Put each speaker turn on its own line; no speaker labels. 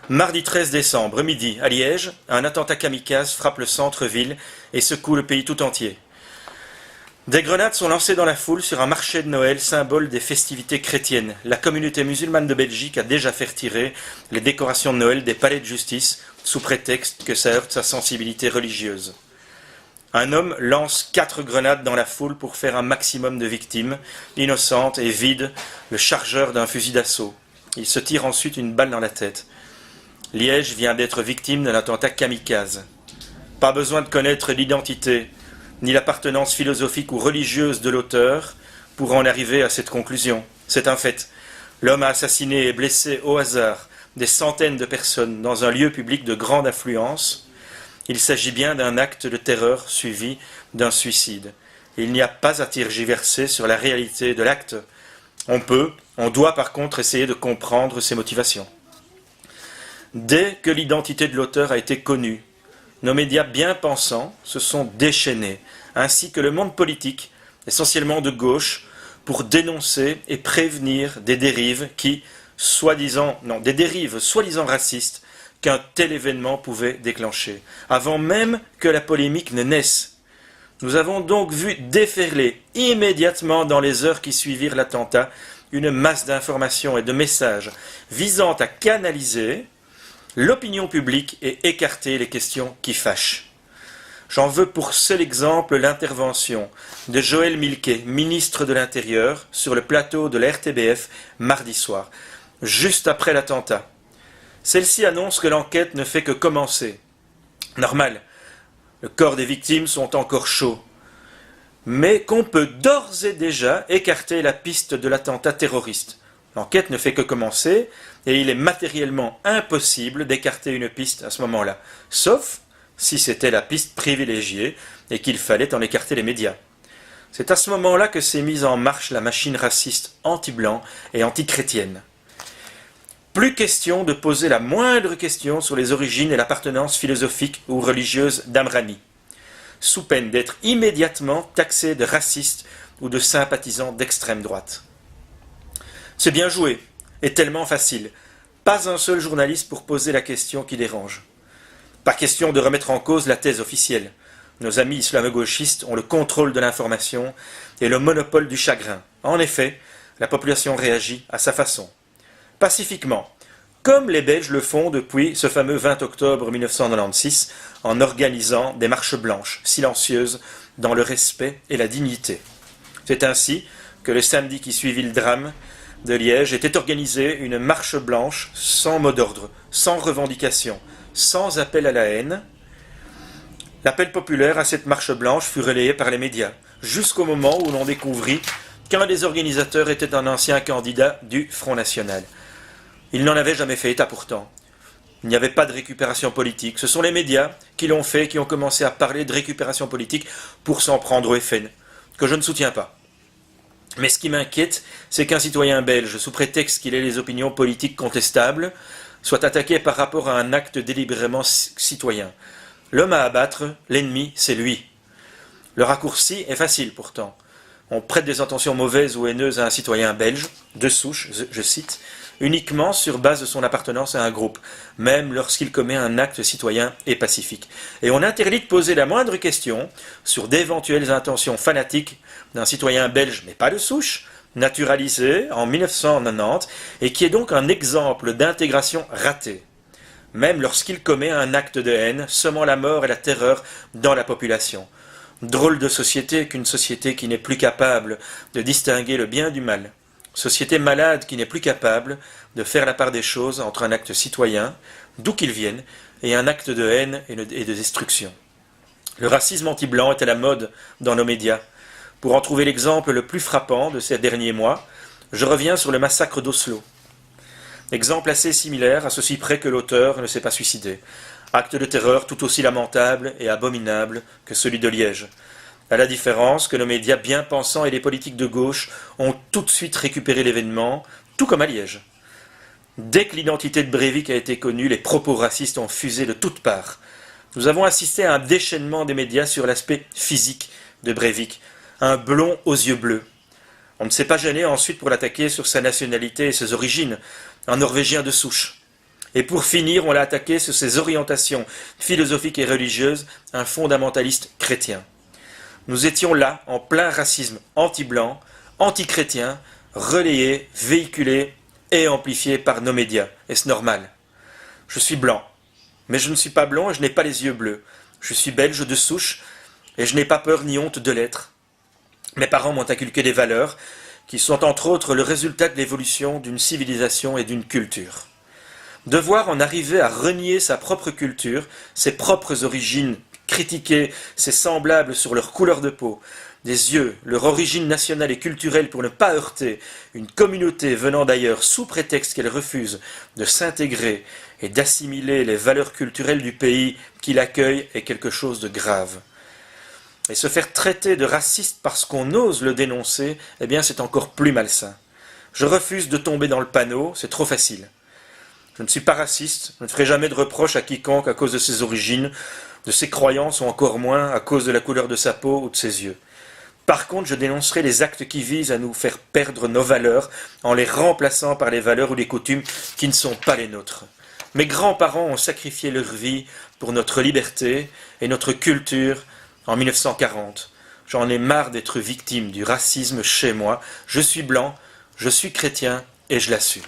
Mardi 13 décembre, midi, à Liège, un attentat kamikaze frappe le centre-ville et secoue le pays tout entier. Des grenades sont lancées dans la foule sur un marché de Noël, symbole des festivités chrétiennes. La communauté musulmane de Belgique a déjà fait retirer les décorations de Noël des palais de justice sous prétexte que ça heurte sa sensibilité religieuse. Un homme lance 4 grenades dans la foule pour faire un maximum de victimes, innocentes, et vide le chargeur d'un fusil d'assaut. Il se tire ensuite une balle dans la tête. Liège vient d'être victime d'un attentat kamikaze. Pas besoin de connaître l'identité ni l'appartenance philosophique ou religieuse de l'auteur pour en arriver à cette conclusion. C'est un fait. L'homme a assassiné et blessé au hasard des centaines de personnes dans un lieu public de grande affluence. Il s'agit bien d'un acte de terreur suivi d'un suicide. Il n'y a pas à tergiverser sur la réalité de l'acte. On doit par contre essayer de comprendre ses motivations. Dès que l'identité de l'auteur a été connue, nos médias bien pensants se sont déchaînés, ainsi que le monde politique, essentiellement de gauche, pour dénoncer et prévenir des dérives soi-disant racistes, qu'un tel événement pouvait déclencher, avant même que la polémique ne naisse. Nous avons donc vu déferler immédiatement dans les heures qui suivirent l'attentat une masse d'informations et de messages visant à canaliser l'opinion publique et écarter les questions qui fâchent. J'en veux pour seul exemple l'intervention de Joël Milquet, ministre de l'Intérieur, sur le plateau de la RTBF mardi soir, juste après l'attentat. Celle-ci annonce que l'enquête ne fait que commencer. Normal, le corps des victimes sont encore chauds, mais qu'on peut d'ores et déjà écarter la piste de l'attentat terroriste. L'enquête ne fait que commencer et il est matériellement impossible d'écarter une piste à ce moment-là, sauf si c'était la piste privilégiée et qu'il fallait en écarter les médias. C'est à ce moment-là que s'est mise en marche la machine raciste anti-blanc et anti-chrétienne. Plus question de poser la moindre question sur les origines et l'appartenance philosophique ou religieuse d'Amrani, sous peine d'être immédiatement taxé de raciste ou de sympathisant d'extrême droite. C'est bien joué, et tellement facile. Pas un seul journaliste pour poser la question qui dérange. Pas question de remettre en cause la thèse officielle. Nos amis islamo-gauchistes ont le contrôle de l'information et le monopole du chagrin. En effet, la population réagit à sa façon. Pacifiquement, comme les Belges le font depuis ce fameux 20 octobre 1996, en organisant des marches blanches, silencieuses, dans le respect et la dignité. C'est ainsi que le samedi qui suivit le drame de Liège était organisée une marche blanche sans mot d'ordre, sans revendication, sans appel à la haine. L'appel populaire à cette marche blanche fut relayé par les médias, jusqu'au moment où l'on découvrit qu'un des organisateurs était un ancien candidat du Front National. Il n'en avait jamais fait état pourtant. Il n'y avait pas de récupération politique. Ce sont les médias qui l'ont fait, qui ont commencé à parler de récupération politique pour s'en prendre au FN, que je ne soutiens pas. Mais ce qui m'inquiète, c'est qu'un citoyen belge, sous prétexte qu'il ait les opinions politiques contestables, soit attaqué par rapport à un acte délibérément citoyen. L'homme à abattre, l'ennemi, c'est lui. Le raccourci est facile pourtant. On prête des intentions mauvaises ou haineuses à un citoyen belge, de souche, je cite, uniquement sur base de son appartenance à un groupe, même lorsqu'il commet un acte citoyen et pacifique. Et on interdit de poser la moindre question sur d'éventuelles intentions fanatiques d'un citoyen belge, mais pas de souche, naturalisé en 1990, et qui est donc un exemple d'intégration ratée, même lorsqu'il commet un acte de haine, semant la mort et la terreur dans la population. Drôle de société qu'une société qui n'est plus capable de distinguer le bien du mal. Société malade qui n'est plus capable de faire la part des choses entre un acte citoyen, d'où qu'il vienne, et un acte de haine et de destruction. Le racisme anti-blanc est à la mode dans nos médias. Pour en trouver l'exemple le plus frappant de ces derniers mois, je reviens sur le massacre d'Oslo. Exemple assez similaire, à ceci près que l'auteur ne s'est pas suicidé. Acte de terreur tout aussi lamentable et abominable que celui de Liège. À la différence que nos médias bien pensants et les politiques de gauche ont tout de suite récupéré l'événement, tout comme à Liège. Dès que l'identité de Breivik a été connue, les propos racistes ont fusé de toutes parts. Nous avons assisté à un déchaînement des médias sur l'aspect physique de Breivik, un blond aux yeux bleus. On ne s'est pas gêné ensuite pour l'attaquer sur sa nationalité et ses origines, un Norvégien de souche. Et pour finir, on l'a attaqué sur ses orientations philosophiques et religieuses, un fondamentaliste chrétien. Nous étions là, en plein racisme anti-blanc, anti-chrétien, relayé, véhiculé et amplifié par nos médias. Est-ce normal? Je suis blanc, mais je ne suis pas blond et je n'ai pas les yeux bleus. Je suis belge de souche et je n'ai pas peur ni honte de l'être. Mes parents m'ont inculqué des valeurs qui sont entre autres le résultat de l'évolution d'une civilisation et d'une culture. Devoir en arriver à renier sa propre culture, ses propres origines, critiquer ses semblables sur leur couleur de peau, des yeux, leur origine nationale et culturelle pour ne pas heurter une communauté venant d'ailleurs sous prétexte qu'elle refuse de s'intégrer et d'assimiler les valeurs culturelles du pays qui l'accueille est quelque chose de grave. Et se faire traiter de raciste parce qu'on ose le dénoncer, eh bien c'est encore plus malsain. Je refuse de tomber dans le panneau, c'est trop facile. Je ne suis pas raciste, je ne ferai jamais de reproche à quiconque à cause de ses origines, de ses croyances ou encore moins à cause de la couleur de sa peau ou de ses yeux. Par contre, je dénoncerai les actes qui visent à nous faire perdre nos valeurs en les remplaçant par les valeurs ou les coutumes qui ne sont pas les nôtres. Mes grands-parents ont sacrifié leur vie pour notre liberté et notre culture en 1940. J'en ai marre d'être victime du racisme chez moi. Je suis blanc, je suis chrétien et je l'assume.